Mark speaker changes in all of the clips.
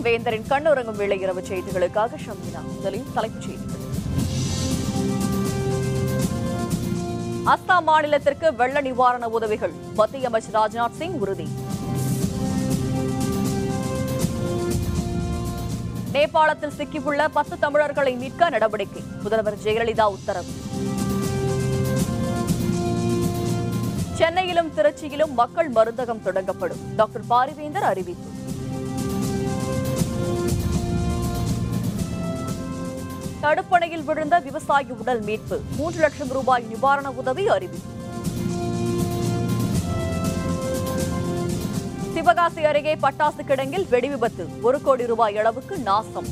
Speaker 1: வேந்தரின் கண்ணுறங்கும் வேளை இரவு செய்திகளுக்காக ஷமீனா. முதலில் தலைப்புச் செய்திகள். அஸ்ஸாம் மாநிலத்திற்கு வெள்ள நிவாரண உதவிகள், மத்திய அமைச்சர் ராஜ்நாத் சிங் உறுதி. நேபாளத்தில் சிக்கியுள்ள 10 தமிழர்களை மீட்க நடவடிக்கை, முதல்வர் ஜெயலலிதா உத்தரவு. சென்னையிலும் திருச்சியிலும் மக்கள் மருந்தகம் தொடங்கப்படும், டாக்டர் பாரிவேந்தர் அறிவிப்பு. தடுப்பணையில் விழுந்த விவசாயி உடல் மீட்பு, 3 லட்சம் ரூபாய் நிவாரண உதவி அறிவிப்பு. சிவகாசி அருகே பட்டாசு கிடங்கில் வெடி விபத்து, 1 கோடி ரூபாய் அளவுக்கு நாசம்.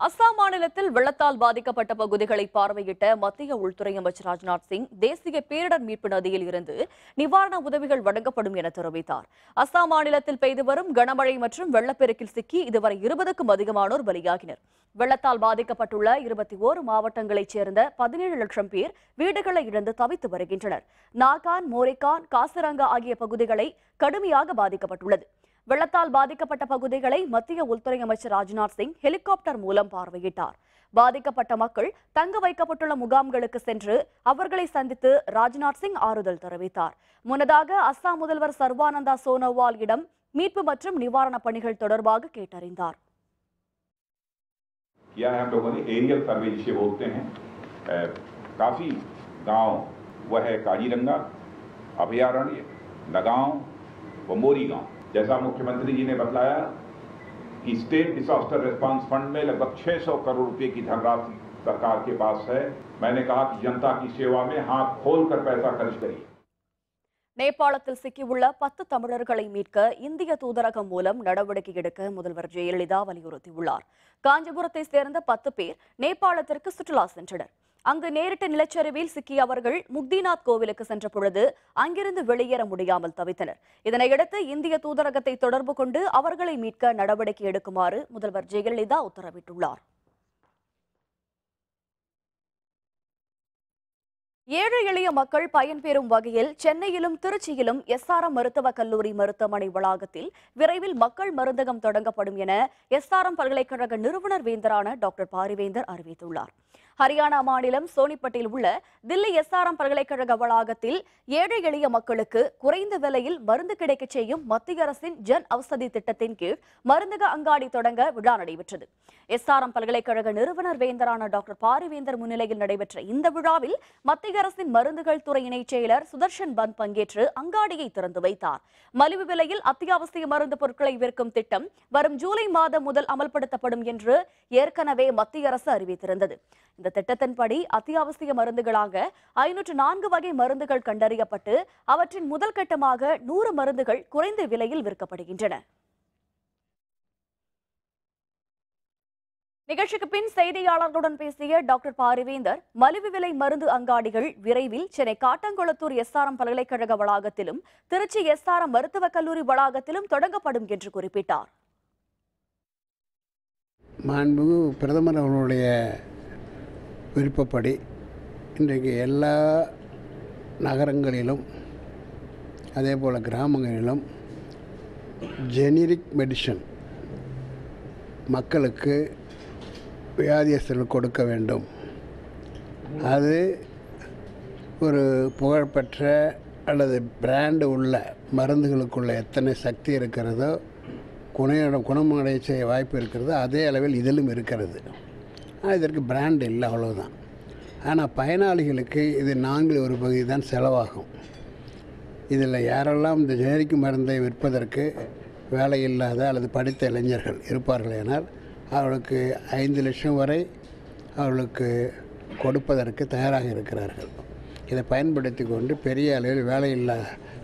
Speaker 1: அஸ்ஸாம் மாநிலத்தில் வெள்ளத்தால் பாதிக்கப்பட்ட பகுதிகளை பார்வையிட்ட மத்திய உள்துறை அமைச்சர் ராஜ்நாத் சிங் தேசிய பேரிடர் மீட்பு நிதியில் இருந்து நிவாரண உதவிகள் வழங்கப்படும் என தெரிவித்தார். அஸ்ஸாம் மாநிலத்தில் பெய்து வரும் கனமழை மற்றும் வெள்ளப்பெருக்கில் சிக்கி இதுவரை 20க்கும் அதிகமானோர் பலியாகினர். வெள்ளத்தால் பாதிக்கப்பட்டுள்ள 21 மாவட்டங்களைச் சேர்ந்த 17 லட்சம் பேர் வீடுகளை இழந்து தவித்து வருகின்றனர். நாகான், மோரிகான், காசிரங்கா ஆகிய பகுதிகளை கடுமையாக பாதிக்கப்பட்டுள்ளது. வெள்ளத்தால் பாதிக்கப்பட்ட பகுதிகளை மத்திய உள்துறை அமைச்சர் ராஜ்நாத் சிங் ஹெலிகாப்டர் மூலம் பார்வையிட்டார். பாதிக்கப்பட்ட மக்கள் தங்க வைக்கப்பட்டுள்ள முகாம்களுக்கு சென்று அவர்களை சந்தித்து ராஜ்நாத் சிங் ஆறுதல் தெரிவித்தார். முன்னதாக அஸ்ஸாம் முதல்வர் சர்பானந்தா சோனோவால் இடம் மீட்பு மற்றும் நிவாரணப் பணிகள் தொடர்பாக கேட்டறிந்தார்.
Speaker 2: जैसा मुख्यमंत्री जी ने बताया कि स्टेट डिजास्टर रिस्पांस फंड में लगभग 600 करोड़ रुपए की धनराशि सरकार के पास है। मैंने कहा कि जनता की सेवा में हाथ खोलकर पैसा खर्च करिए.
Speaker 1: நேபாளத்தில் சிக்கியுள்ள 10 தமிழர்களை மீட்க இந்திய தூதரகம் மூலம் நடவடிக்கை எடுக்க முதல்வர் ஜெயலலிதா வலியுறுத்தியுள்ளார். காஞ்சிபுரத்தை சேர்ந்த 10 பேர் நேபாளத்திற்கு சுற்றுலா சென்றனர். அங்கு நேரிட்ட நிலச்சரிவில் சிக்கிய அவர்கள் முக்திநாத் கோவிலுக்கு சென்ற பொழுது அங்கிருந்து வெளியேற முடியாமல் தவித்தனர். இதனையடுத்து இந்திய தூதரகத்தை தொடர்பு கொண்டு அவர்களை மீட்க நடவடிக்கை எடுக்குமாறு முதல்வர் ஜெயலலிதா உத்தரவிட்டுள்ளார். ஏழை எளிய மக்கள் பயன்பெறும் வகையில் சென்னையிலும் திருச்சியிலும் SRM மருத்துவக் கல்லூரி மருத்துவமனை வளாகத்தில் விரைவில் மக்கள் மருந்தகம் தொடங்கப்படும் என SRM பல்கலைக்கழக நிறுவனர் வேந்தரான டாக்டர் பாரிவேந்தர் அறிவித்துள்ளார். ஹரியானா மாநிலம் சோனிப்பட்டில் உள்ள தில்லி SRM பல்கலைக்கழக வளாகத்தில் ஏழை எளிய மக்களுக்கு குறைந்த விலையில் மருந்து கிடைக்க செய்யும் மத்திய அரசின் ஜன் ஔஷதி திட்டத்தின் கீழ் மருந்தக அங்காடி தொடங்க விழா நடைபெற்றது. SRM பல்கலைக்கழக நிறுவனர் வேந்தரான டாக்டர் பாரிவேந்தர் முன்னிலையில் நடைபெற்ற இந்த விழாவில் மத்திய அரசின் மருந்துகள் துறை இணைச் செயலர் சுதர்ஷன் பந்த் பங்கேற்று அங்காடியை திறந்து வைத்தார். மலிவு விலையில் அத்தியாவசிய மருந்து பொருட்களை விற்கும் திட்டம் வரும் ஜூலை மாதம் முதல் அமல்படுத்தப்படும் என்று ஏற்கனவே மத்திய அரசு அறிவித்திருந்தது. இந்த திட்டத்தின்படி அத்தியாவசிய மருந்துகளாக 504 வகை மருந்துகள் கண்டறியப்பட்டு அவற்றின் முதல் கட்டமாக 100 மருந்துகள் குறைந்த விலையில் விற்கப்படுகின்றன. நிகழ்ச்சிக்கு பின் செய்தியாளர்களுடன் பேசிய டாக்டர் பாரிவேந்தர் மலிவு விலை மருந்து அங்காடிகள் விரைவில் சென்னை காட்டாங்குளத்தூர் SRM பல்கலைக்கழக வளாகத்திலும் திருச்சி SRM மருத்துவக் கல்லூரி வளாகத்திலும் தொடங்கப்படும் என்று குறிப்பிட்டார்.
Speaker 3: மாண்புமிகு பிரதமர் அவர்களுடைய விருப்பப்படி இன்றைக்கு எல்லா நகரங்களிலும் அதே போல் கிராமங்களிலும் ஜெனரிக் மெடிசன் மக்களுக்கு வியாதியஸ்தர்கள் கொடுக்க வேண்டும். அது ஒரு புகழ்பெற்ற அல்லது பிராண்டு உள்ள மருந்துகளுக்குள்ள எத்தனை சக்தி இருக்கிறதோ குணமடைய செய்ய வாய்ப்பு இருக்கிறதோ அதே அளவில் இதிலும் இருக்கிறது. இதற்கு பிராண்ட் இல்லை, அவ்வளோதான். ஆனால் பயனாளிகளுக்கு இது 4 பகுதி தான் செலவாகும். இதில் யாரெல்லாம் இந்த ஜெனரிக் மருந்தை விற்பதற்கு வேலை இல்லாத அல்லது படித்த இளைஞர்கள் இருப்பார்கள் என்றால் அவர்களுக்கு 5 லட்சம் வரை அவர்களுக்கு கொடுப்பதற்கு தயாராக இருக்கிறார்கள். இதை பயன்படுத்தி கொண்டு பெரிய அளவில் வேலையில்லா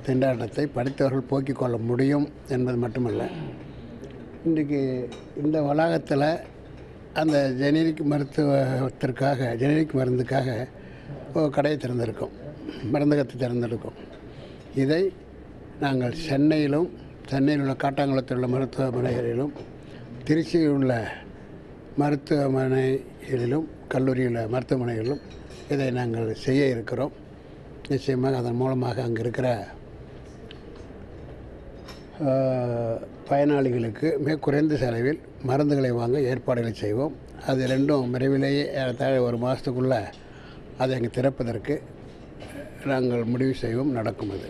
Speaker 3: திண்டாட்டத்தை படித்தவர்கள் போக்கிக் கொள்ள முடியும் என்பது மட்டுமல்ல, இன்றைக்கு இந்த வளாகத்தில் அந்த ஜெனரிக் மருந்துக்காக ஒரு கடையை திறந்திருக்கோம், மருந்தகத்தை திறந்திருக்கோம். இதை நாங்கள் சென்னையில் உள்ள காட்டாங்குளத்தில் உள்ள மருத்துவமனைகளிலும் திருச்சியில் உள்ள மருத்துவமனைகளிலும் கல்லூரியில் மருத்துவமனைகளிலும் இதை நாங்கள் செய்ய இருக்கிறோம். நிச்சயமாக அதன் மூலமாக அங்கே இருக்கிற பயனாளிகளுக்கு மிக குறைந்த செலவில் மருந்துகளை வாங்க ஏற்பாடுகளை செய்வோம். அது ரெண்டும் விரைவிலேயே ஏறத்தாழ ஒரு மாதத்துக்குள்ளே அதை அங்கே திறப்பதற்கு நாங்கள் முடிவு செய்வோம். நடக்கும் அது.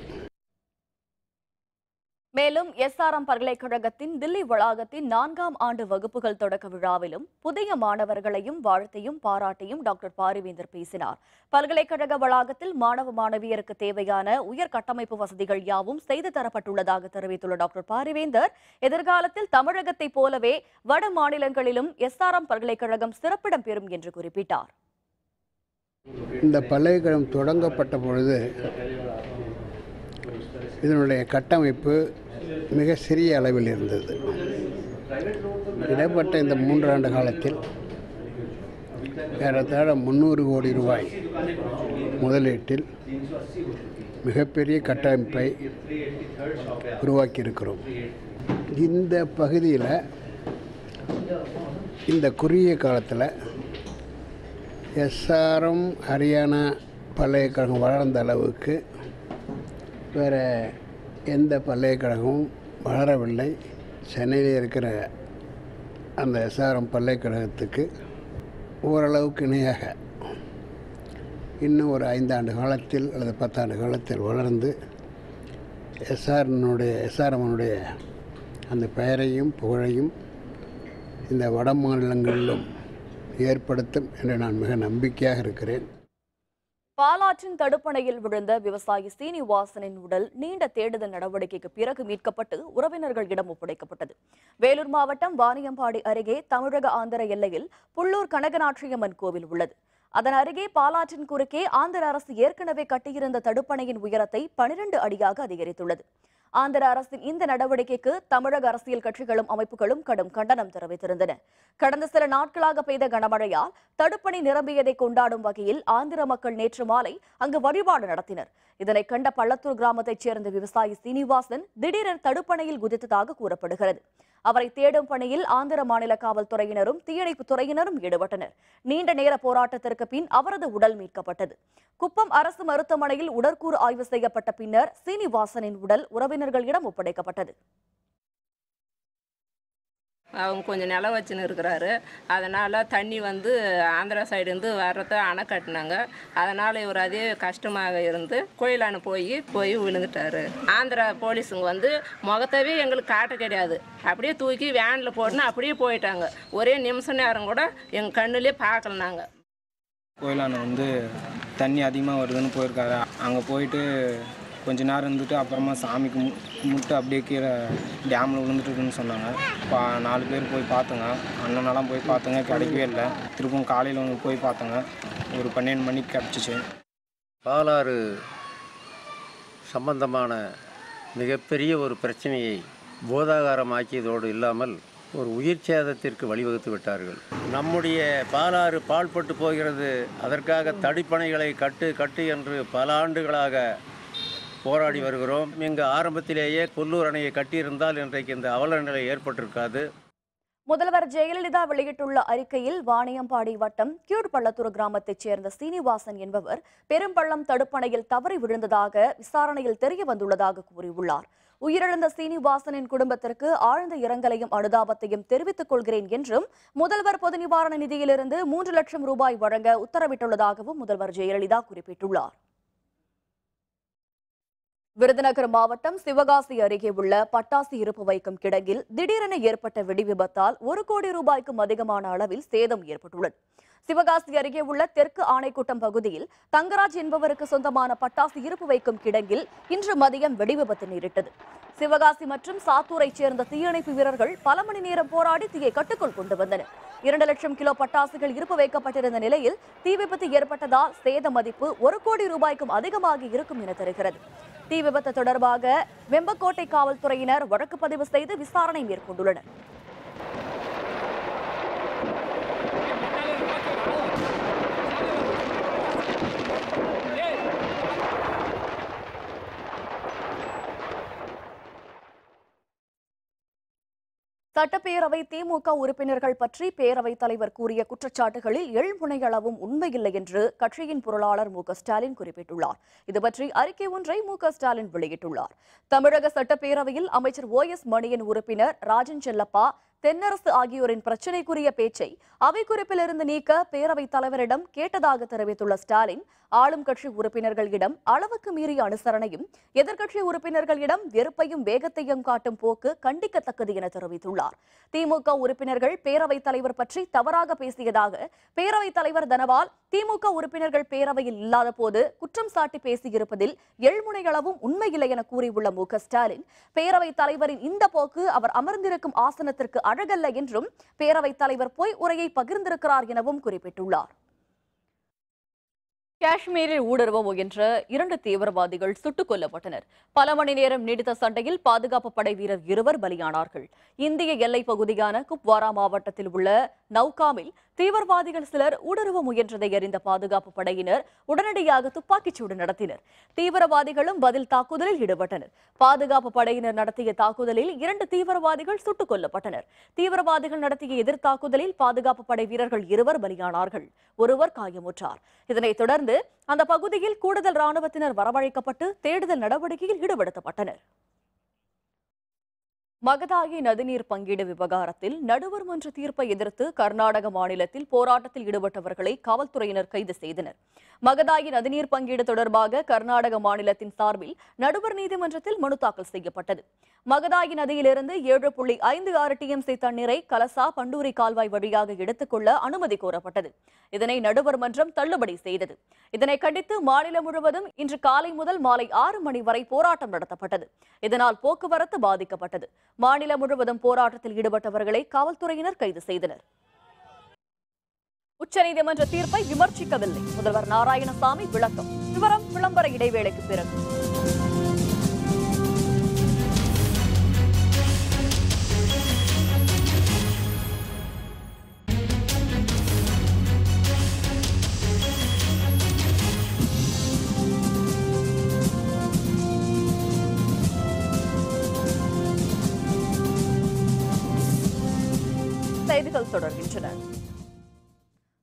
Speaker 1: மேலும் எஸ்ஆர்எம் பல்கலைக்கழகத்தின் தில்லி வளாகத்தின் 4ஆம் ஆண்டு வகுப்புகள் தொடக்க விழாவிலும் புதிய மாணவர்களையும் வாழ்த்தையும் பாராட்டியும் டாக்டர் பாரிவேந்தர் பேசினார். பல்கலைக்கழக வளாகத்தில் மாணவ மாணவியருக்கு தேவையான உயர் கட்டமைப்பு வசதிகள் யாவும் செய்து தரப்பட்டுள்ளதாக தெரிவித்துள்ள டாக்டர் பாரிவேந்தர், எதிர்காலத்தில் தமிழகத்தைப் போலவே வட மாநிலங்களிலும் எஸ்ஆர்எம் பல்கலைக்கழகம் சிறப்பிடம் பெறும் என்று குறிப்பிட்டார்.
Speaker 3: இந்த பல்கலைக்கழகம் தொடங்கப்பட்ட பொழுது இதனுடைய கட்டமைப்பு மிக சிறிய அளவில் இருந்தது. இடைப்பட்ட இந்த 3 ஆண்டு காலத்தில் ஏறத்தாழ 300 கோடி ரூபாய் முதலீட்டில் மிகப்பெரிய கட்டமைப்பை உருவாக்கியிருக்கிறோம். இந்த பகுதியில் இந்த குறுகிய காலத்தில் எஸ்ஆர்எம் ஹரியானா பல்கலைக்கழகம் வளர்ந்த அளவுக்கு வேறு எந்த பல்கலைக்கழகமும் வளரவில்லை. சென்னையில் இருக்கிற அந்த எஸ்ஆர்எம் பல்கலைக்கழகத்துக்கு ஓரளவுக்கு இணையாக இன்னும் ஒரு 5 ஆண்டு காலத்தில் அல்லது 10 ஆண்டு காலத்தில் வளர்ந்து எஸ்ஆர்எம்னுடைய அந்த பெயரையும் புகழையும் இந்த வட மாநிலங்களிலும் ஏற்படுத்தும் என்று நான் மிக நம்பிக்கையாக இருக்கிறேன்.
Speaker 1: பாலாற்றின் தடுப்பணையில் விழுந்த விவசாயி சீனிவாசனின் உடல் நீண்ட தேடுதல் நடவடிக்கைக்கு பிறகு மீட்கப்பட்டு உறவினர்களிடம் ஒப்படைக்கப்பட்டது. வேலூர் மாவட்டம் வாணியம்பாடி அருகே தமிழக ஆந்திர எல்லையில் புள்ளூர் கனகநாச்சியம்மன் கோவில் உள்ளது. அதன் அருகே பாலாற்றின் குறுக்கே ஆந்திர அரசு ஏற்கனவே கட்டியிருந்த தடுப்பணையின் உயரத்தை 12 அடியாக அதிகரித்துள்ளது. ஆந்திர அரசின் இந்த நடவடிக்கைக்கு தமிழக அரசியல் கட்சிகளும் அமைப்புகளும் கடும் கண்டனம் தெரிவித்திருந்தன. கடந்த சில நாட்களாக பெய்த கனமழையால் தடுப்பணை நிரம்பியதை கொண்டாடும் வகையில் ஆந்திர மக்கள் நேற்று மாலை அங்கு வழிபாடு நடத்தினர். இதனை கண்ட பள்ளத்தூர் கிராமத்தைச் சேர்ந்த விவசாயி சீனிவாசன் திடீரென தடுப்பணையில் குதித்ததாக கூறப்படுகிறது. அவரை தேடும் பணியில் ஆந்திர மாநில காவல்துறையினரும் தீயணைப்புத் துறையினரும் ஈடுபட்டனர். நீண்ட நேர போராட்டத்திற்கு பின் அவரது உடல் மீட்கப்பட்டது. குப்பம் அரசு மருத்துவமனையில் உடற்கூறு ஆய்வு செய்யப்பட்ட பின்னர் சீனிவாசனின் உடல் உறவினர்களிடம் ஒப்படைக்கப்பட்டது.
Speaker 4: அவங்க கொஞ்சம் நிலம் வச்சுன்னு இருக்கிறாரு. அதனால் தண்ணி வந்து ஆந்திரா சைடுலேருந்து வர்றத அணை கட்டினாங்க. அதனால் இவர் அதே கஷ்டமாக இருந்து கோயிலான போய் விழுந்துட்டாரு. ஆந்திரா போலீஸுங்க வந்து முகத்தவே எங்களுக்கு காட்ட கிடையாது. அப்படியே தூக்கி வேனில் போட்டுன்னு அப்படியே போயிட்டாங்க. ஒரே நிமிஷம் நேரம் கூட எங்கள் கண்ணுலேயே பார்க்கல. நாங்கள்
Speaker 5: கோயிலான வந்து தண்ணி அதிகமாக வருதுன்னு போயிருக்காரு. அங்கே போயிட்டு கொஞ்ச நேரம் இருந்துட்டு அப்புறமா சாமிக்கு கும்பிட்டு அப்படியே கீழே டேமில் விழுந்துட்டுருக்குன்னு சொன்னாங்க. 4 பேர் போய் பார்த்தோங்க. அண்ணனெல்லாம் போய் பார்த்தோங்க, கிடைக்கவே இல்லை. திருப்பும் காலையில் வந்து போய் பார்த்தோங்க. ஒரு 12 மணிக்கு கிடச்சிச்சு.
Speaker 6: பாலாறு சம்பந்தமான மிகப்பெரிய ஒரு பிரச்சனையை போதாகாரமாக்கியதோடு இல்லாமல் ஒரு உயிர் சேதத்திற்கு வழிவகுத்து விட்டார்கள். நம்முடைய பாலாறு பாழ்பட்டு போகிறது, அதற்காக தடுப்பணைகளை கட்டு என்று பல ஆண்டுகளாக போராடி வருகிறோம். இங்கு ஆரம்பத்திலேயே புல்லூர் அணையை கட்டியிருந்தால் இன்றைக்கு இந்த அவல நிலை ஏற்பட்டிருக்காது.
Speaker 1: முதல்வர் ஜெயலலிதா வெளியிட்டுள்ள அறிக்கையில் வாணியம்பாடி வட்டம் கீழ்பள்ளத்தூர் கிராமத்தைச் சேர்ந்த சீனிவாசன் என்பவர் பெரும்பள்ளம் தடுப்பணையில் தவறி விழுந்ததாக விசாரணையில் தெரிய வந்துள்ளதாக கூறியுள்ளார். உயிரிழந்த சீனிவாசனின் குடும்பத்திற்கு ஆழ்ந்த இரங்கலையும் அனுதாபத்தையும் தெரிவித்துக் கொள்கிறேன் என்றும் முதல்வர் பொது நிவாரண நிதியிலிருந்து 3 லட்சம் ரூபாய் வழங்க உத்தரவிட்டுள்ளதாகவும் முதல்வர் ஜெயலலிதா குறிப்பிட்டுள்ளார். விருதுநகர் மாவட்டம் சிவகாசி அருகே உள்ள பட்டாசு இருப்பு வைக்கும் கிடங்கில் திடீரென ஏற்பட்ட வெடி விபத்தால் 1 கோடி ரூபாய்க்கும் அதிகமான அளவில் சேதம் ஏற்பட்டுள்ளது. சிவகாசி அருகே உள்ள தெற்கு ஆணைக்குட்டம் பகுதியில் தங்கராஜ் என்பவருக்கு சொந்தமான பட்டாசு இருப்பு வைக்கும் கிடங்கில் இன்று மதியம் வெடி விபத்து நேரிட்டது. சிவகாசி மற்றும் சாத்தூரைச் சேர்ந்த தீயணைப்பு வீரர்கள் பல மணி நேரம் போராடி தீயை கட்டுக்குள் கொண்டு வந்தனர். 2 லட்சம் கிலோ பட்டாசுகள் இருப்பு வைக்கப்பட்டிருந்த நிலையில் தீ விபத்து ஏற்பட்டதால் சேத மதிப்பு 1 கோடி ரூபாய்க்கும் அதிகமாக இருக்கும் என தெரிகிறது. தீ விபத்து தொடர்பாக வெம்பக்கோட்டை காவல்துறையினர் வழக்கு பதிவு செய்து விசாரணை மேற்கொண்டுள்ளனர். சட்டப்பேரவை திமுக உறுப்பினர்கள் பற்றி பேரவைத் தலைவர் கூறிய குற்றச்சாட்டுகளில் எள்முனையளவும் உண்மையில்லை என்று கட்சியின் பொருளாளர் மு.க.ஸ்டாலின் குறிப்பிட்டுள்ளார். இதுபற்றி அறிக்கை ஒன்றை மு.க.ஸ்டாலின் வெளியிட்டுள்ளார். தமிழக சட்டப்பேரவையில் அமைச்சர் O.S. மணியன் உறுப்பினர் ராஜன் செல்லப்பா, தென்னரசு ஆகியோரின் பிரச்சினைக்குரிய பேச்சை அவை குறிப்பிலிருந்து நீக்க பேரவைத் தலைவரிடம் கேட்டதாக தெரிவித்துள்ள ஸ்டாலின், ஆளும் கட்சி உறுப்பினர்களிடம் அளவுக்கு மீறிய அனுசரணையும் எதிர்க்கட்சி உறுப்பினர்களிடம் வெறுப்பையும் வேகத்தையும் காட்டும் போக்கு கண்டிக்கத்தக்கது என தெரிவித்துள்ளார். திமுக உறுப்பினர்கள் பேரவைத் தலைவர் பற்றி தவறாக பேசியதாக பேரவைத் தலைவர் தனபால் திமுக உறுப்பினர்கள் பேரவையில் இல்லாத போது குற்றம் சாட்டி பேசியிருப்பதில் எள்முனையளவும் உண்மையில்லை என கூறியுள்ள மு.க.ஸ்டாலின், பேரவைத் தலைவரின் இந்த போக்கு அவர் அமர்ந்திருக்கும் ஆசனத்திற்கு அழகல்ல என்றும் பேரவைத் தலைவர் பொய் உரையை பகிர்ந்திருக்கிறார் எனவும் குறிப்பிட்டுள்ளார். காஷ்மீரில் ஊடுருவ முயன்ற 2 தீவிரவாதிகள் சுட்டுக் கொல்லப்பட்டனர். பல மணி நேரம் நீடித்த சண்டையில் பாதுகாப்பு படை வீரர் 2 பலியானார்கள். இந்திய எல்லைப் பகுதியான குப்வாரா மாவட்டத்தில் உள்ள நவ்காமில் தீவிரவாதிகள் சிலர் ஊடுருவ முயன்றதை அறிந்த பாதுகாப்பு படையினர் உடனடியாக துப்பாக்கிச்சூடு நடத்தினர். தீவிரவாதிகளும் பதில் தாக்குதலில் ஈடுபட்டனர். பாதுகாப்பு படையினர் நடத்திய தாக்குதலில் 2 தீவிரவாதிகள் சுட்டுக் கொல்லப்பட்டனர். தீவிரவாதிகள் நடத்திய எதிர் தாக்குதலில் பாதுகாப்பு படை வீரர்கள் 2 பலியானார்கள், ஒருவர் காயமுற்றார். இதனைத் தொடர்ந்து அந்த பகுதியில் கூடுதல் ராணுவத்தினர் வரவழைக்கப்பட்டு தேடுதல் நடவடிக்கையில் ஈடுபடுத்தப்பட்டனர். மகதாயி நதிநீர் பங்கீடு விவகாரத்தில் நடுவர் மன்ற தீர்ப்பை எதிர்த்து கர்நாடக மாநிலத்தில் போராட்டத்தில் ஈடுபட்டவர்களை காவல்துறையினர் கைது செய்தனர். மகதாயி நதிநீர் பங்கீடு தொடர்பாக கர்நாடக மாநிலத்தின் சார்பில் நடுவர் நீதிமன்றத்தில் மனு தாக்கல் செய்யப்பட்டது. மகதாயி நதியிலிருந்து 7.56 TMC தண்ணீரை கலசா பண்டூரி கால்வாய் வழியாக எடுத்துக்கொள்ள அனுமதி கோரப்பட்டது. இதனை நடுவர் மன்றம் தள்ளுபடி செய்தது. இதனை கண்டித்து மாநிலம் முழுவதும் இன்று காலை முதல் மாலை 6 மணி வரை போராட்டம் நடத்தப்பட்டது. இதனால் போக்குவரத்து பாதிக்கப்பட்டது. மாநிலம் முழுவதும் போராட்டத்தில் ஈடுபட்டவர்களை காவல்துறையினர் கைது செய்தனர். உச்சநீதிமன்ற தீர்ப்பை விமர்சிக்கவில்லை முதல்வர் நாராயணசாமி விளக்கம். விவரம் விளம்பர இடைவேளைக்கு பிறகு. செய்திகள் தொடர்கின்றன.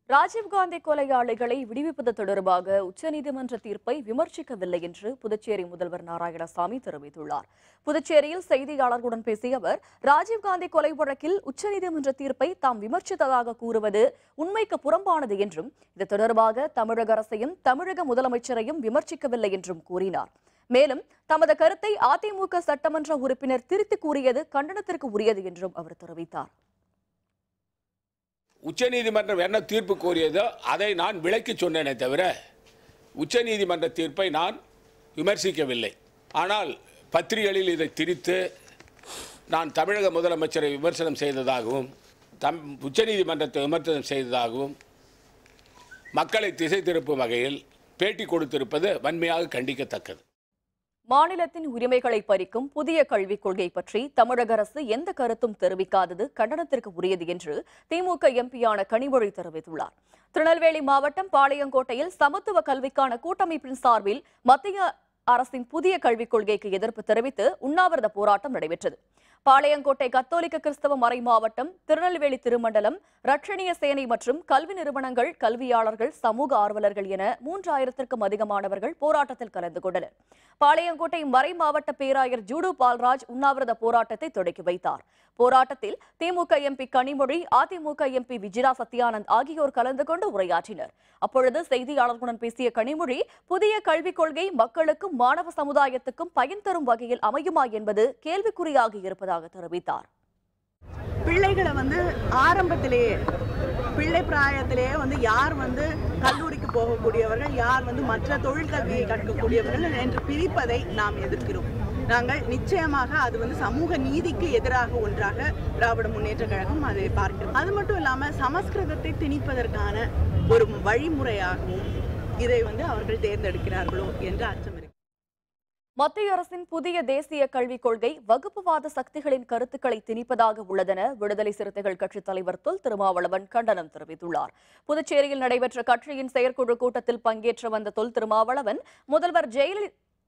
Speaker 1: ராஜீவ்காந்தி கொலையாளிகளை விடுவிப்பது தொடர்பாக உச்சநீதிமன்ற தீர்ப்பை விமர்சிக்கவில்லை என்று புதுச்சேரி முதல்வர் நாராயணசாமி தெரிவித்துள்ளார். புதுச்சேரியில் செய்தியாளர்களுடன் பேசிய அவர், ராஜீவ்காந்தி கொலை வழக்கில் உச்சநீதிமன்ற தீர்ப்பை தாம் விமர்சித்ததாக கூறுவது உண்மைக்கு புறம்பானது என்றும், இது தொடர்பாக தமிழக அரசையும் தமிழக முதலமைச்சரையும் விமர்சிக்கவில்லை என்றும் கூறினார். மேலும் தமது கருத்தை அதிமுக சட்டமன்ற உறுப்பினர் திருத்திக் கூறியது கண்டனத்திற்கு உரியது என்றும் அவர் தெரிவித்தார்.
Speaker 7: உச்சநீதிமன்றம் என்ன தீர்ப்பு கோரியதோ அதை நான் விளக்கி சொன்னேனே தவிர உச்சநீதிமன்ற தீர்ப்பை நான் விமர்சிக்கவில்லை. ஆனால் பத்திரிகைகளில் இதை திரித்து நான் தமிழக முதலமைச்சரை விமர்சனம் செய்ததாகவும் உச்சநீதிமன்றத்தை விமர்சனம் செய்ததாகவும் மக்களை திசை திருப்பும் வகையில் பேட்டி கொடுத்திருப்பது வன்மையாக கண்டிக்கத்தக்கது.
Speaker 1: மாநிலத்தின் உரிமைகளை பறிக்கும் புதிய கல்விக் கொள்கை பற்றி தமிழக அரசு எந்த கருத்தும் தெரிவிக்காதது கண்டனத்திற்கு உரியது என்று திமுக எம்பியான கனிமொழி தெரிவித்துள்ளார். திருநெல்வேலி மாவட்டம் பாளையங்கோட்டையில் சமத்துவ கல்விக்கான கூட்டமைப்பின் சார்பில் மத்திய அரசின் புதிய கல்விக் கொள்கைக்கு எதிர்ப்பு தெரிவித்து உண்ணாவிரத போராட்டம் நடைபெற்றது. பாளையங்கோட்டை கத்தோலிக்க கிறிஸ்தவ மறை மாவட்டம், திருநெல்வேலி திருமண்டலம், ரட்சணிய சேனை மற்றும் கல்வி நிறுவனங்கள், கல்வியாளர்கள், சமூக ஆர்வலர்கள் என 3000க்கும் அதிகமானவர்கள் போராட்டத்தில் கலந்து கொண்டனர். பாளையங்கோட்டை மறை மாவட்ட பேராயர் ஜூடு பால்ராஜ் உண்ணாவிரத போராட்டத்தை தொடக்கி வைத்தார். போராட்டத்தில் திமுக எம்பி கனிமொழி, அதிமுக எம்பி விஜிரா சத்யானந்த் ஆகியோர் கலந்து கொண்டு உரையாற்றினர். அப்பொழுது செய்தியாளர்களுடன் பேசிய கனிமொழி, புதிய கல்விக் கொள்கை மக்களுக்கும் மாணவ சமுதாயத்துக்கும் பயன் தரும் வகையில் அமையுமா என்பது கேள்விக்குறியாக இருப்பதாக தெரிவித்தார்.
Speaker 8: பிள்ளைகளை ஆரம்பத்திலேயே பிள்ளை பிராயத்திலேயே யார் கல்லூரிக்கு போகக்கூடியவர்கள், யார் மற்ற தொழிற்கல்வியை கற்கக்கூடியவர்கள் என்று பிரிப்பதை நாம் எதிர்க்கிறோம். நாங்கள் நிச்சயமாக அது சமூக நீதிக்கு எதிராக ஒன்றாக திராவிட முன்னேற்ற கழகம் அதை பார்க்கிறோம். அது மட்டும் இல்லாமல் சமஸ்கிருதத்தை திணிப்பதற்கான ஒரு வழிமுறையாகவும் இதை அவர்கள் தேர்ந்தெடுக்கிறார்களோ என்ற அச்சம் இருக்கு.
Speaker 1: மத்திய அரசின் புதிய தேசிய கல்விக் கொள்கை வகுப்புவாத சக்திகளின் கருத்துக்களை திணிப்பதாக உள்ளதென விடுதலை சிறுத்தைகள் கட்சித் தலைவர் தொல் திருமாவளவன் கண்டனம் தெரிவித்துள்ளார். புதுச்சேரியில் நடைபெற்ற கட்சியின் செயற்குழு கூட்டத்தில் பங்கேற்று வந்த தொல் திருமாவளவன், முதல்வர்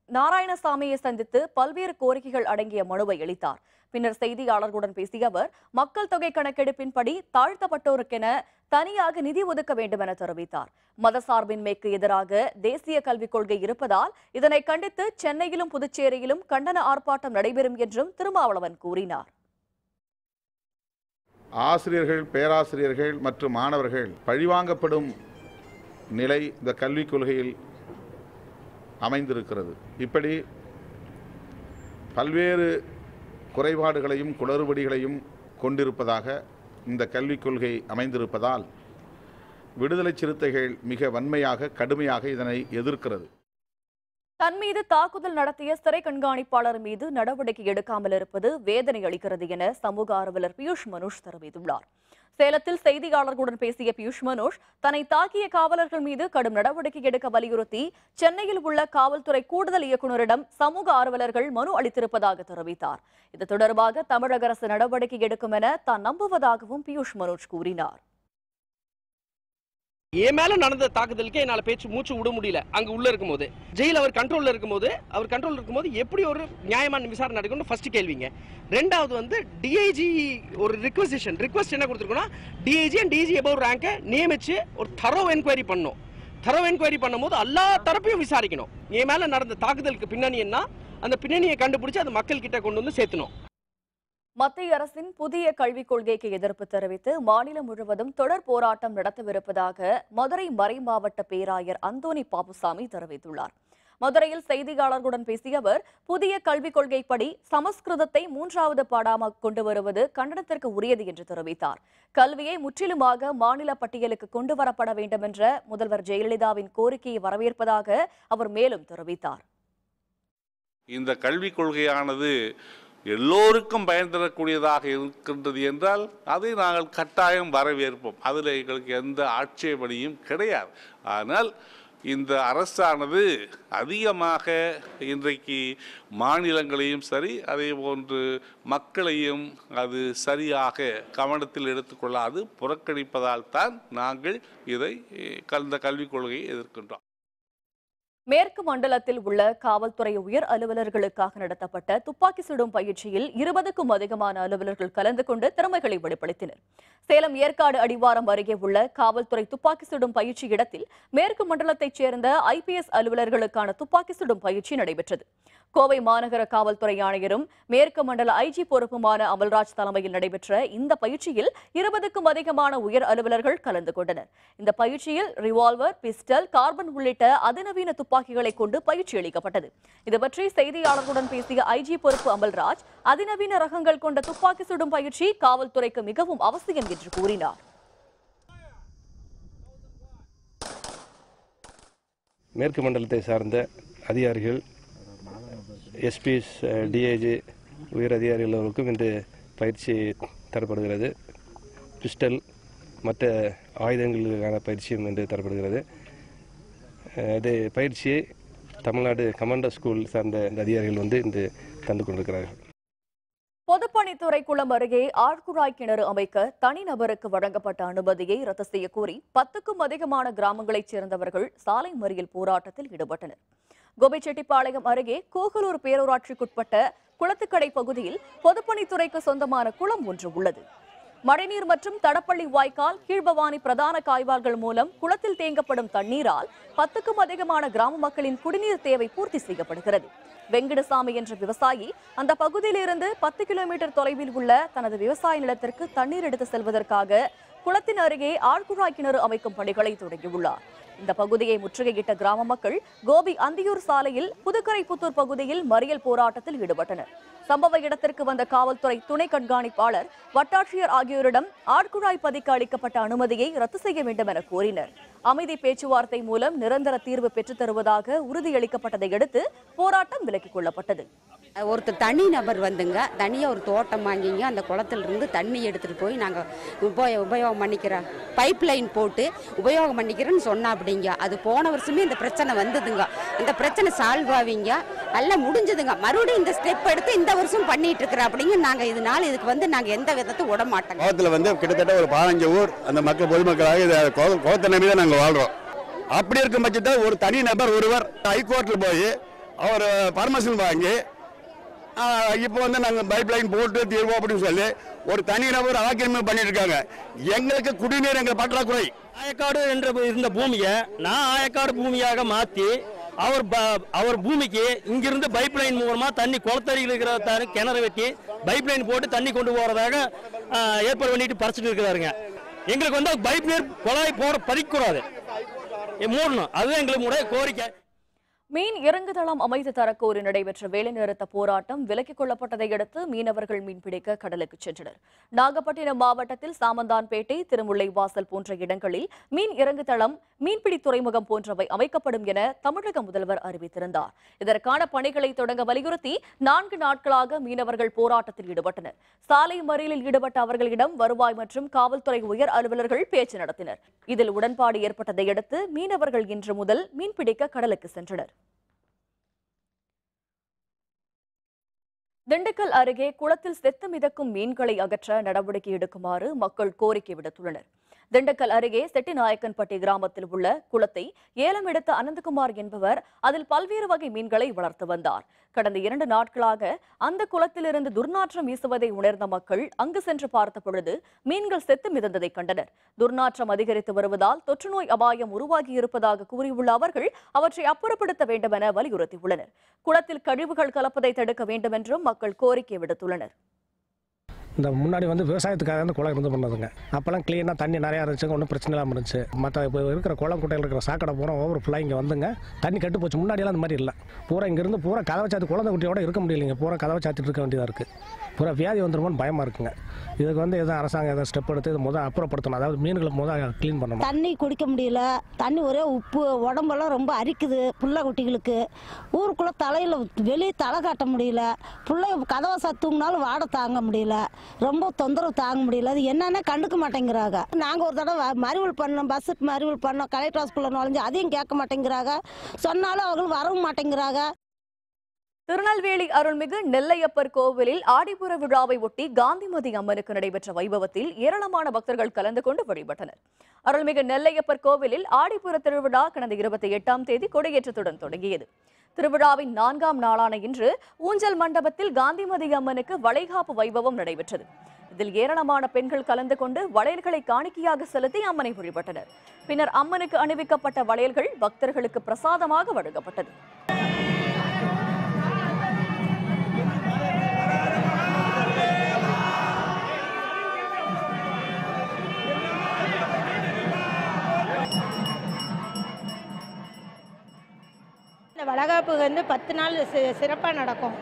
Speaker 1: நாராயணசாமியை சந்தித்து பல்வேறு கோரிக்கைகள் அடங்கிய மனுவை அளித்தார். பின்னர் செய்தியாளர்களுடன் பேசிய அவர், மக்கள் தொகை கணக்கெடுப்பின்படி தாழ்த்தப்பட்டோருக்கென தனியாக நிதி ஒதுக்க வேண்டும் என தெரிவித்தார். மதசார்பின்மைக்கு எதிராக தேசிய கல்விக் கொள்கை இருப்பதால் இதனை கண்டித்து சென்னையிலும் புதுச்சேரியிலும் கண்டன ஆர்ப்பாட்டம் நடைபெறும் என்றும் திருமாவளவன் கூறினார்.
Speaker 9: ஆசிரியர்கள், பேராசிரியர்கள் மற்றும் மாணவர்கள் பழிவாங்கப்படும் நிலை இந்த கல்விக் கொள்கையில் அமைந்திருக்கிறது. இப்படி பல்வேறு குறைபாடுகளையும் குளறுபடிகளையும் கொண்டிருப்பதாக இந்த கல்விக் கொள்கை அமைந்திருப்பதால் விடுதலை சிறுத்தைகள் மிக வன்மையாக கடுமையாக இதனை எதிர்க்கிறது.
Speaker 1: தன் மீது தாக்குதல் நடத்திய சிறை கண்காணிப்பாளர் மீது நடவடிக்கை எடுக்காமல் இருப்பது வேதனை அளிக்கிறது என சமூக ஆர்வலர் பியூஷ் மனுஷ் தெரிவித்துள்ளார். சேலத்தில் செய்தியாளர்களுடன் பேசிய பியூஷ் மனுஷ், தன்னை தாக்கிய காவலர்கள் மீது கடும் நடவடிக்கை எடுக்க வலியுறுத்தி சென்னையில் உள்ள காவல்துறை கூடுதல் இயக்குநரிடம் சமூக ஆர்வலர்கள் மனு அளித்திருப்பதாக தெரிவித்தார். இது தொடர்பாக தமிழக அரசு நடவடிக்கை எடுக்கும் என தான் நம்புவதாகவும் பியூஷ் மனுஷ் கூறினார்.
Speaker 10: என் மேல நடந்த தாக்குதலுக்கு என்னால பேச்சு மூச்சு விட முடியல. அங்க உள்ள இருக்கும்போது ஜெயில் அவர் கண்ட்ரோல்ல இருக்கும்போது எப்படி ஒரு நியாயமான விசாரணை நடக்கும்னு ஃபர்ஸ்ட் கேள்விங்க. ரெண்டாவது வந்து டிஐஜி ஒரு ரிக்வெஸ்ட் என்ன கொடுத்துருக்கோம்னா, டிஐஜி அண்ட் டிஜி அபவ் ரேங்கை நியமிச்சு ஒரு தரோ என்கொயரி பண்ணணும். தரோ என்கொயரி பண்ணும்போது எல்லா தரப்பையும் விசாரிக்கணும். என் மேல நடந்த தாக்குதலுக்கு பின்னணி என்ன, அந்த பின்னணியை கண்டுபிடிச்சு அது மக்கள் கிட்ட கொண்டு வந்து சேர்த்தணும்.
Speaker 1: மத்திய அரசின் புதிய கல்விக் கொள்கைக்கு எதிர்ப்பு தெரிவித்து மாநிலம் முழுவதும் தொடர் போராட்டம் நடத்தவிருப்பதாக மதுரை மறைமாவட்ட பேராயர் அந்தோணி பாப்புசாமி தெரிவித்துள்ளார். மதுரையில் செய்தியாளர்களுடன் பேசிய அவர், புதிய கல்விக் கொள்கைப்படி சமஸ்கிருதத்தை 3வது பாடமாக கொண்டு வருவது கண்டனத்திற்கு உரியது என்று தெரிவித்தார். கல்வியை முற்றிலுமாக மாநில பட்டியலுக்கு கொண்டு வரப்பட வேண்டும் என்ற முதல்வர் ஜெயலலிதாவின் கோரிக்கையை வரவேற்பதாக அவர் மேலும் தெரிவித்தார்.
Speaker 11: இந்த கல்விக் கொள்கையானது எல்லோருக்கும் பயன் தரக்கூடியதாக இருக்கின்றது என்றால் அதை நாங்கள் கட்டாயம் வரவேற்போம். அதில் எங்களுக்கு எந்த ஆட்சேபனையும் கிடையாது. ஆனால் இந்த அரசானது அதிகமாக இன்றைக்கு மாநிலங்களையும் சரி, அதே போன்று மக்களையும் அது சரியாக கவனத்தில் எடுத்துக்கொள்ளாது புறக்கணிப்பதால் தான் நாங்கள் இதை இந்த கல்விக் கொள்கையை எதிர்க்கின்றோம்.
Speaker 1: மேற்கு மண்டலத்தில் உள்ள காவல்துறை உயர் அலுவலர்களுக்காக நடத்தப்பட்ட துப்பாக்கி சுடும் பயிற்சியில் 20க்கும் அதிகமான அலுவலர்கள் கலந்து கொண்டு திறமைகளை வெளிப்படுத்தினர். சேலம் ஏற்காடு அடிவாரம் அருகே உள்ள காவல்துறை துப்பாக்கி சுடும் பயிற்சி இடத்தில் மேற்கு மண்டலத்தைச் சேர்ந்த IPS அலுவலர்களுக்கான துப்பாக்கி சுடும் பயிற்சி நடைபெற்றது. கோவை மாநகர காவல்துறை ஆணையரும் மேற்கு மண்டல IG பொறுப்புமான அமல்ராஜ் தலைமையில் நடைபெற்ற இந்த பயிற்சியில் 20க்கும் அதிகமான உயர் அலுவலர்கள் கலந்து கொண்டனர். இந்த பயிற்சியில் ரிவால்வர், பிஸ்டல், கார்பன் உள்ளிட்ட அதிநவீன துப்பாக்கிகளை கொண்டு பயிற்சி அளிக்கப்பட்டது. இதுபற்றி செய்தியாளர்களுடன் பேசிய IG பொறுப்பு அமல்ராஜ், அதிநவீன ரகங்கள் கொண்ட துப்பாக்கி சுடும் பயிற்சி காவல்துறைக்கு மிகவும் அவசியம் என்று கூறினார்.
Speaker 12: மேற்கு மண்டலத்தை சார்ந்த அதிகாரிகள், எஸ்பிஸ், டிஐஜி உயர் அதிகாரிகளுக்கும் இந்த பயிற்சி தரப்படுகிறது. பிஸ்டல் மற்ற ஆயுதங்களுக்கான பயிற்சியும் இன்று தரப்படுகிறது. இது பயிற்சியை தமிழ்நாடு கமாண்டர் ஸ்கூல் சார்ந்த அதிகாரிகள் இன்று தந்து கொண்டிருக்கிறார்கள்.
Speaker 1: பொதுப்பணித்துறை குளம் அருகே ஆழ்குழாய் கிணறு அமைக்க தனிநபருக்கு வழங்கப்பட்ட அனுமதியை ரத்து செய்ய கோரி 10க்கும் அதிகமான கிராமங்களைச் சேர்ந்தவர்கள் சாலை மறியல் போராட்டத்தில் ஈடுபட்டனர். கோபிச்செட்டிப்பாளையம் அருகே கோகலூர் பேரூராட்சிக்குட்பட்ட குளத்துக்கடை பகுதியில் பொதுப்பணித்துறைக்கு சொந்தமான குளம் ஒன்று உள்ளது. மழைநீர் மற்றும் தடப்பள்ளி வாய்க்கால், கீழ்பவானி பிரதான கால்வாய்கள் மூலம் குளத்தில் தேங்கப்படும் தண்ணீரால் 10க்கும் அதிகமான கிராம மக்களின் குடிநீர் தேவை பூர்த்தி செய்யப்படுகிறது. வெங்கடசாமி என்ற விவசாயி அந்த பகுதியிலிருந்து 10 கிலோமீட்டர் தொலைவில் உள்ள தனது விவசாய நிலத்திற்கு தண்ணீர் எடுத்து செல்வதற்காக குளத்தின் அருகே ஆழ்குழாய் கிணறு அமைக்கும் பணிகளை தொடங்கியுள்ளார். இந்த பகுதியை முற்றுகையிட்ட கிராம மக்கள் கோபி அந்தியூர் சாலையில் புதுக்கரைப்புத்தூர் பகுதியில் மறியல் போராட்டத்தில் ஈடுபட்டனர். சம்பவ இடத்திற்கு வந்த காவல்துறை துணை கண்காணிப்பாளர், வட்டாட்சியர் ஆகியோரிடம் ஆழ்குழாய் பதிக்க அளிக்கப்பட்ட அனுமதியை ரத்து செய்ய வேண்டும் என கோரினர். அமைதி பேச்சுவார்த்தை மூலம் நிரந்தர தீர்வு பெற்றுத் தருவதாக உறுதியளிக்கப்பட்டதை அடுத்து போராட்டம் விலக்கிக் கொள்ளப்பட்டது.
Speaker 13: ஒருத்தர் தனி நபர் வந்துங்க தனியாக ஒரு தோட்டம் வாங்கிங்க அந்த குளத்திலிருந்து தண்ணி எடுத்துகிட்டு போய் நாங்கள் உபயோகம் பண்ணிக்கிறோம், பைப் லைன் போட்டு உபயோகம் பண்ணிக்கிறேன்னு சொன்னா அப்படிங்க. அது போன வருஷமே இந்த பிரச்சனை வந்ததுங்க. இந்த பிரச்சனை சால்வ் ஆவீங்க எல்லாம் முடிஞ்சதுங்க. மறுபடியும் இந்த ஸ்டெப் எடுத்து இந்த வருஷம் பண்ணிட்டு இருக்கிறோம் அப்படிங்க. நாங்கள் இதனால இதுக்கு நாங்கள் எந்த விதத்தை விட மாட்டோம்.
Speaker 14: குளத்தில் கிட்டத்தட்ட ஒரு 15 ஊர் அந்த மக்கள் பொதுமக்களாக இதை குளத்தை நம்பி தான் நாங்கள் வாழ்கிறோம். அப்படி இருக்கும் பட்சத்தில் ஒரு தனி நபர் ஒருவர் ஹைகோர்ட்டில் போய் அவர் பர்மிஷன் வாங்கி இப்போ வந்து நாங்கள் பைப் லைன் போட்டு தீர்வோம் அப்படின்னு சொல்லி ஒரு தனிநபர் ஆக்கிரமிப்பு பண்ணிட்டு இருக்காங்க. எங்களுக்கு குடிநீர் எங்கள் பற்றாக்குறை.
Speaker 15: ஆயக்காடு என்ற இருந்த பூமியை நான் ஆயக்காடு பூமியாக மாற்றி அவர் பூமிக்கு இங்கிருந்து பைப் லைன் மூலமாக தண்ணி குளத்தடியில் இருக்கிற கிணறு வெட்டி பைப் லைன் போட்டு தண்ணி கொண்டு போகிறதாக ஏற்பாடு பண்ணிட்டு பறிச்சுட்டு இருக்கிறாருங்க. எங்களுக்கு வந்து பைப் நீர் குழாய் போட பறிக்கக்கூடாது, மூடணும். அதுதான் எங்களுக்கு கோரிக்கை.
Speaker 1: மீன் இறங்குதளம் அமைத்து தரக்கோரி நடைபெற்ற வேலைநிறுத்த போராட்டம் விலக்கிக் கொள்ளப்பட்டதை அடுத்து மீனவர்கள் மீன்பிடிக்க கடலுக்கு சென்றனர். நாகப்பட்டினம் மாவட்டத்தில் சாமந்தான்பேட்டை, திருமுல்லைவாசல் போன்ற இடங்களில் மீன் இறங்குதளம், மீன்பிடி துறைமுகம் போன்றவை அமைக்கப்படும் என தமிழக முதல்வர் அறிவித்திருந்தார். இதற்கான பணிகளை தொடங்க வலியுறுத்தி 4 நாட்களாக மீனவர்கள் போராட்டத்தில் ஈடுபட்டனர். சாலை மறியலில் ஈடுபட்ட அவர்களிடம் வருவாய் மற்றும் காவல்துறை உயர் அலுவலர்கள் பேச்சு நடத்தினர். இதில் உடன்பாடு ஏற்பட்டதை அடுத்து மீனவர்கள் இன்று முதல் மீன்பிடிக்க கடலுக்கு சென்றனர். திண்டுக்கல் அருகே குளத்தில் செத்து மிதக்கும் மீன்களை அகற்ற நடவடிக்கை எடுக்குமாறு மக்கள் கோரிக்கை விடுத்துள்ளனர். திண்டுக்கல் அருகே செட்டிநாயக்கன்பட்டி கிராமத்தில் உள்ள குளத்தை ஏலம் எடுத்த அனந்தகுமார் என்பவர் அதில் பல்வேறு வகை மீன்களை வளர்த்து வந்தார். கடந்த 2 நாட்களாக அந்த குளத்திலிருந்து துர்நாற்றம் வீசுவதை உணர்ந்த மக்கள் அங்கு சென்று பார்த்த பொழுது மீன்கள் செத்து மிதந்ததை கண்டனர். துர்நாற்றம் அதிகரித்து வருவதால் தொற்றுநோய் அபாயம் உருவாகியிருப்பதாக கூறியுள்ள அவர்கள் அவற்றை அப்புறப்படுத்த வேண்டும் என வலியுறுத்தியுள்ளனர். குளத்தில் கழிவுகள் கலப்பதை தடுக்க வேண்டும் என்றும் மக்கள் கோரிக்கை விடுத்துள்ளனர்.
Speaker 16: இந்த முன்னாடி வந்து விவசாயத்துக்காக வந்து குளம் இருந்து பண்ணதுங்க. அப்போல்லாம் க்ளீனாக தண்ணி நிறையா இருந்துச்சு, ஒன்றும் பிரச்சனை இல்லாமல் இருந்துச்சு. மற்ற இப்போ இருக்கிற குளம் குட்டையில் இருக்கிற சாக்கடை பூரா ஓவர் ஃபுல்லாக இங்கே வந்துங்க தண்ணி கெட்டு போச்சு. முன்னாடியெல்லாம் அந்த மாதிரி இல்லை. பூரா இங்கேருந்து பூரா கதவை சாத்தி குழந்தை குட்டியோட இருக்க முடியலைங்க. பூரா கதவை சாத்திட்டு இருக்க வேண்டியதாக இருக்குது. பூரா வியாதி வந்துருமோன்னு பயமாக இருக்குங்க. இதுக்கு வந்து எதாவது அரசாங்கம் எதாவது ஸ்டெப் எடுத்து இது முதல் அப்புறப்படுத்தணும். அதாவது மீன்களுக்கு முதல் க்ளீன் பண்ணணும்.
Speaker 17: தண்ணி குடிக்க முடியல, தண்ணி ஒரே உப்பு, உடம்பெல்லாம் ரொம்ப அரிக்குது புள்ள குட்டிகளுக்கு. ஊருக்குள்ளே தலையில் வெளியே தலை காட்ட முடியல. பிள்ளை கதவை சத்துங்கனாலும் வாடை தாங்க முடியல, ரொம்ப தொந்தரவு தாங்க முடியல. அது என்னன்னா கண்டுக்க மாட்டேங்கிறாங்க. நாங்கள் ஒரு தடவை மறிவல் பண்ணோம், பஸ் மறிவல் பண்ணோம், கலெக்டர் ஹாஸ்பிட்டல் நுழைஞ்சு அதையும் கேட்க மாட்டேங்கிறாங்க. சொன்னாலும் அவங்களும் வரவும் மாட்டேங்கிறாங்க.
Speaker 1: திருநெல்வேலி அருள்மிகு நெல்லையப்பர் கோவிலில் ஆடிப்புற விழாவை ஒட்டி காந்திமதி அம்மனுக்கு நடைபெற்ற வைபவத்தில் ஏராளமான பக்தர்கள் கலந்து கொண்டு வழிபட்டனர். அருள்மிகு நெல்லையப்பர் கோவிலில் ஆடிப்புற திருவிழா கடந்த 28ஆம் தேதி கொடியேற்றத்துடன் தொடங்கியது. திருவிழாவின் 4ஆம் நாளான இன்று ஊஞ்சல் மண்டபத்தில் காந்திமதி அம்மனுக்கு வளைகாப்பு வைபவம் நடைபெற்றது. இதில் ஏராளமான பெண்கள் கலந்து கொண்டு வளையல்களை காணிக்கையாக செலுத்தி அம்மனை வழிபட்டனர். பின்னர் அம்மனுக்கு அணிவிக்கப்பட்ட வளையல்கள் பக்தர்களுக்கு பிரசாதமாக வழங்கப்பட்டது.
Speaker 18: இந்த வளைகாப்பு வந்து 10 நாள் சிறப்பாக நடக்கும்.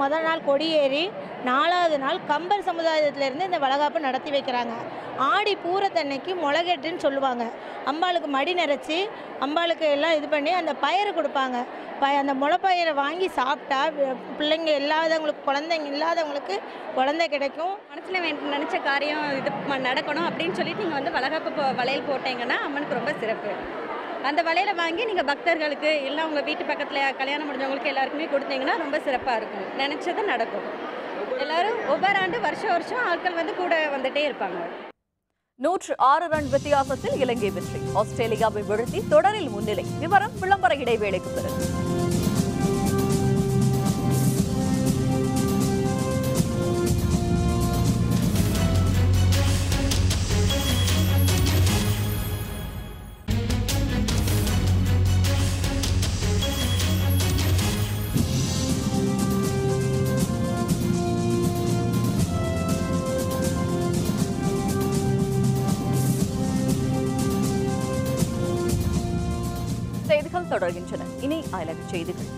Speaker 18: முதல் நாள் கொடியேறி 4வது நாள் கம்பர் சமுதாயத்திலேருந்து இந்த வளைகாப்பு நடத்தி வைக்கிறாங்க. ஆடி பூரத்தன்னைக்கு முளைகட்டுன்னு சொல்லுவாங்க. அம்பாளுக்கு மடி நிறச்சி அம்பாளுக்கு எல்லாம் இது பண்ணி அந்த பயிறு கொடுப்பாங்க. அந்த முளைப்பயிரை வாங்கி சாப்பிட்டா பிள்ளைங்க இல்லாதவங்களுக்கு, குழந்தைங்க இல்லாதவங்களுக்கு குழந்தை கிடைக்கும்.
Speaker 19: மனசில் நினச்ச காரியம் இது நடக்கணும் அப்படின்னு சொல்லிட்டு நீங்கள் வந்து வளைகாப்பு வளையல் போட்டீங்கன்னா அம்மனுக்கு ரொம்ப சிறப்பு. அந்த வளையலை வாங்கி நீங்கள் பக்தர்களுக்கு இல்லை உங்கள் வீட்டு பக்கத்தில் கல்யாணம் முடிஞ்சவங்களுக்கு எல்லாருக்குமே கொடுத்தீங்கன்னா ரொம்ப சிறப்பாக இருக்கும். நினச்சது நடக்கும். எல்லாரும் ஒவ்வொரு ஆண்டு வருஷம் ஆட்கள் வந்து கூட வந்துட்டே இருப்பாங்க.
Speaker 1: 106 ரன் வித்தியாசத்தில் இலங்கை வெற்றி. ஆஸ்திரேலியாவை வீழ்த்தி தொடரில் முன்னிலை. விவரம் விளம்பர இடைவேளைக்கு பிறகு. செய்திகள் தொடர்கின்றன. இனி அயலக செய்திகள்.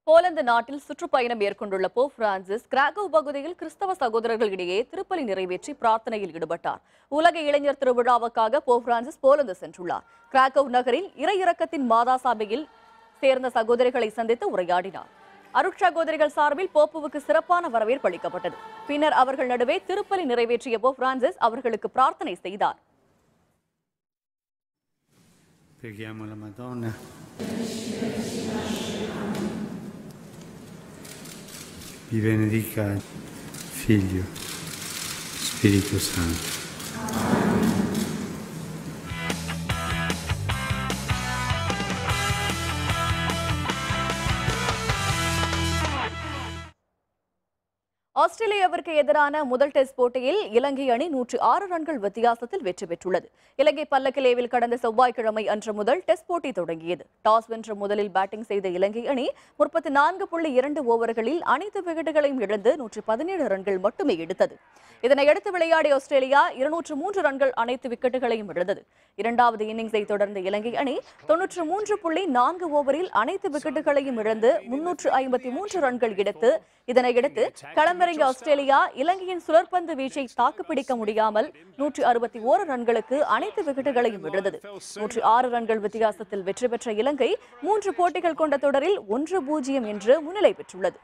Speaker 1: போலந்து நாட்டில் சுற்றுப்பயணம் மேற்கொண்டுள்ள போப் பிரான்சிஸ் கிராகோவ் பகுதியில் கிறிஸ்தவ சகோதரர்களிடையே திருப்பலி நிறைவேற்றி பிரார்த்தனையில் ஈடுபட்டார். உலக இளைஞர் திருவிழாவுக்காக போப் பிரான்சிஸ் போலந்து சென்றுள்ளார். கிராகோவ் நகரில் இறையிறக்கத்தின் மாதா சபையில் சேர்ந்த சகோதரிகளை சந்தித்து உரையாடினார். அருட்சகோதரிகள் சார்பில் போப்புவுக்கு சிறப்பான வரவேற்பு அளிக்கப்பட்டது. பின்னர் அவர்கள் நடுவே திருப்பலி நிறைவேற்றிய போப் பிரான்சிஸ் அவர்களுக்கு பிரார்த்தனை செய்தார்.
Speaker 20: vi benedica Figlio, Spirito Santo.
Speaker 1: ஆஸ்திரேலியாவிற்கு எதிரான முதல் டெஸ்ட் போட்டியில் இலங்கை அணி 106 ரன்கள் வித்தியாசத்தில் வெற்றி பெற்றுள்ளது. இலங்கை பல்லக்கிலேவில் கடந்த செவ்வாய்க்கிழமை அன்று முதல் டெஸ்ட் போட்டி தொடங்கியது. டாஸ் வென்று முதலில் பேட்டிங் செய்த இலங்கை அணி 34.2 ஓவர்களில் அனைத்து விக்கெட்டுகளையும் இழந்து 117 ரன்கள் மட்டுமே எடுத்தது. இதனையடுத்து விளையாடிய ஆஸ்திரேலியா 203 ரன்கள் அனைத்து விக்கெட்டுகளையும் இழந்தது. இரண்டாவது இன்னிங்ஸை தொடர்ந்த இலங்கை அணி 93.4 ஓவரில் அனைத்து விக்கெட்டுகளையும் இழந்து 353 ரன்கள் எடுத்து இதனையடுத்து களமிறங்கிய ஆஸ்திரேலியா இலங்கையின் சுழற்பந்து வீச்சை தாக்குப்பிடிக்க முடியாமல் 161 ரன்களுக்கு அனைத்து விக்கெட்டுகளையும் இழந்தது. 106 ரன்கள் வித்தியாசத்தில் வெற்றி பெற்ற இலங்கை 3 போட்டிகள் கொண்ட தொடரில் 1-0 என்று முன்னிலை பெற்றுள்ளது.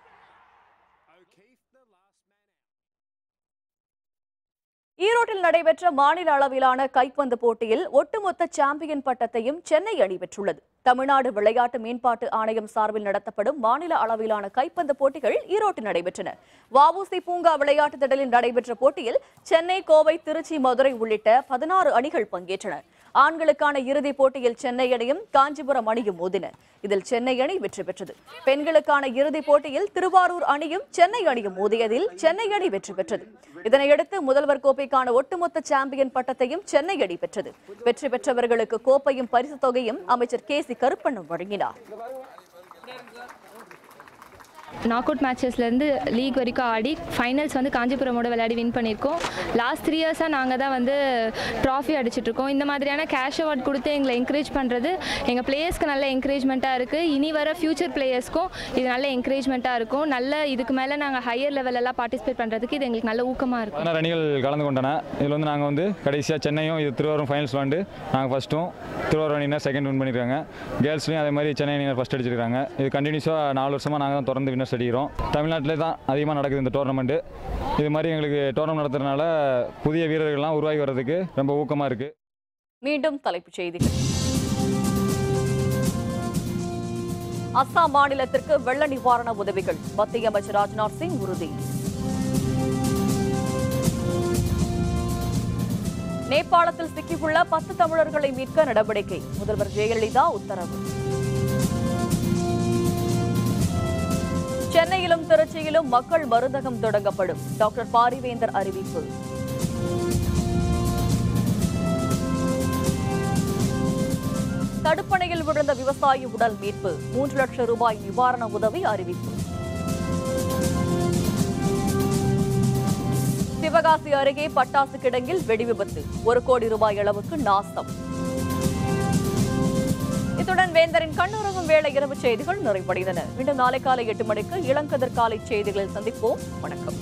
Speaker 1: ஈரோட்டில் நடைபெற்ற மாநில அளவிலான கைப்பந்து போட்டியில் ஒட்டுமொத்த சாம்பியன் பட்டத்தையும் சென்னை அணி பெற்றுள்ளது. தமிழ்நாடு விளையாட்டு மேம்பாட்டு ஆணையம் சார்பில் நடத்தப்படும் மாநில அளவிலான கைப்பந்து போட்டிகள் ஈரோட்டில் நடைபெற்றன. வஉசி பூங்கா விளையாட்டு திடலில் நடைபெற்ற போட்டியில் சென்னை, கோவை, திருச்சி, மதுரை உள்ளிட்ட 16 அணிகள் பங்கேற்றன. ஆண்களுக்கான இறுதிப் போட்டியில் சென்னை அணியும் காஞ்சிபுரம் அணியும் மோதின. இதில் சென்னை அணி வெற்றி பெற்றது. பெண்களுக்கான இறுதிப் போட்டியில் திருவாரூர் அணியும் சென்னை அணியும் மோதியதில் சென்னை அணி வெற்றி பெற்றது. இதனையடுத்து முதல்வர் கோப்பைக்கான ஒட்டுமொத்த சாம்பியன் பட்டத்தையும் சென்னை அணி பெற்றது. வெற்றி பெற்றவர்களுக்கு கோப்பையும் பரிசு தொகையும் அமைச்சர் KC கருப்பண்ணன் வழங்கினார்.
Speaker 21: நாக் அவுட் மேட்சஸ்லேருந்து லீக் வரைக்கும் ஆடி ஃபைனல்ஸ் வந்து காஞ்சிபுரமோட விளையாடி வின் பண்ணியிருக்கோம். லாஸ்ட் 3 இயர்ஸாக நாங்கள் தான் வந்து ட்ராஃபி அடிச்சிட்ருக்கோம். இந்த மாதிரியான கேஷ் அவார்ட் கொடுத்து எங்களை என்கரேஜ் பண்ணுறது எங்கள் பிளேயர்ஸ்க்கு நல்ல என்கரேஜ்மெண்ட்டாக இருக்குது. இனி வர ஃபியூச்சர் பிளேயர்ஸ்க்கும் இது நல்ல என்கரேஜ்மெண்ட்டாக இருக்கும். நல்ல இதுக்கு மேலே நாங்கள் ஹையர் லெவலெல்லாம் பார்ட்டிசிபேட் பண்ணுறதுக்கு இது எங்களுக்கு நல்ல ஊக்கமாக இருக்கும்.
Speaker 22: 16 அணிகள் கலந்து கொண்டன. இதில் வந்து நாங்கள் வந்து கடைசியாக சென்னையும் இது திருவாரூரும் ஃபைனல்ஸ் விளாண்டு நாங்கள் ஃபஸ்ட்டும், திருவாரூர் அணியினர் செகண்ட் வின் பண்ணியிருக்காங்க. கேர்ள்ஸ்லையும் அதே மாதிரி சென்னை அணியினர் ஃபஸ்ட் அடிச்சிருக்காங்க. இது கண்டினியூஸாக 4 வருஷமாக நாங்கள் தான் தொடர்ந்து வின்னர்ஸ் அடிக்கிறோம். தமிழ்நாட்டிலே தான் அதிகமாக நடக்குது இந்த டோர்னமெண்ட்டு. இது மாதிரி எங்களுக்கு டோர்னமெண்ட் நடத்துறதுனால புதிய வீரர்கள்லாம் உருவாகி வர்றதுக்கு ரொம்ப ஊக்கமாக இருக்குது.
Speaker 1: மீண்டும் தலைப்புச் செய்திகள். அஸ்ஸாம் மாநிலத்திற்கு வெள்ள நிவாரண உதவிகள் மத்திய அமைச்சர் ராஜ்நாத் சிங் உறுதி. நேபாளத்தில் சிக்கியுள்ள 10 தமிழர்களை மீட்க நடவடிக்கை முதல்வர் ஜெயலலிதா உத்தரவு. சென்னையிலும் திருச்சியிலும் மக்கள் மருந்தகம் தொடங்கப்படும் டாக்டர் பாரிவேந்தர் அறிவிப்பு. தடுப்பணையில் விழுந்த விவசாயி உடல் மீட்பு 3 லட்சம் ரூபாய் நிவாரண உதவி அறிவிப்பு. சிவகாசி அருகே பட்டாசு கிடங்கில் வெடிவிபத்து 1 கோடி ரூபாய் அளவுக்கு நாசம். இத்துடன் வேந்தரின் கண்ணுறங்கும் வேளை இரவு செய்திகள் நிறைவடைந்தன. மீண்டும் நாளை காலை 8 மணிக்கு இளங்கதிர் காலை செய்திகளில் சந்திப்போம். வணக்கம்.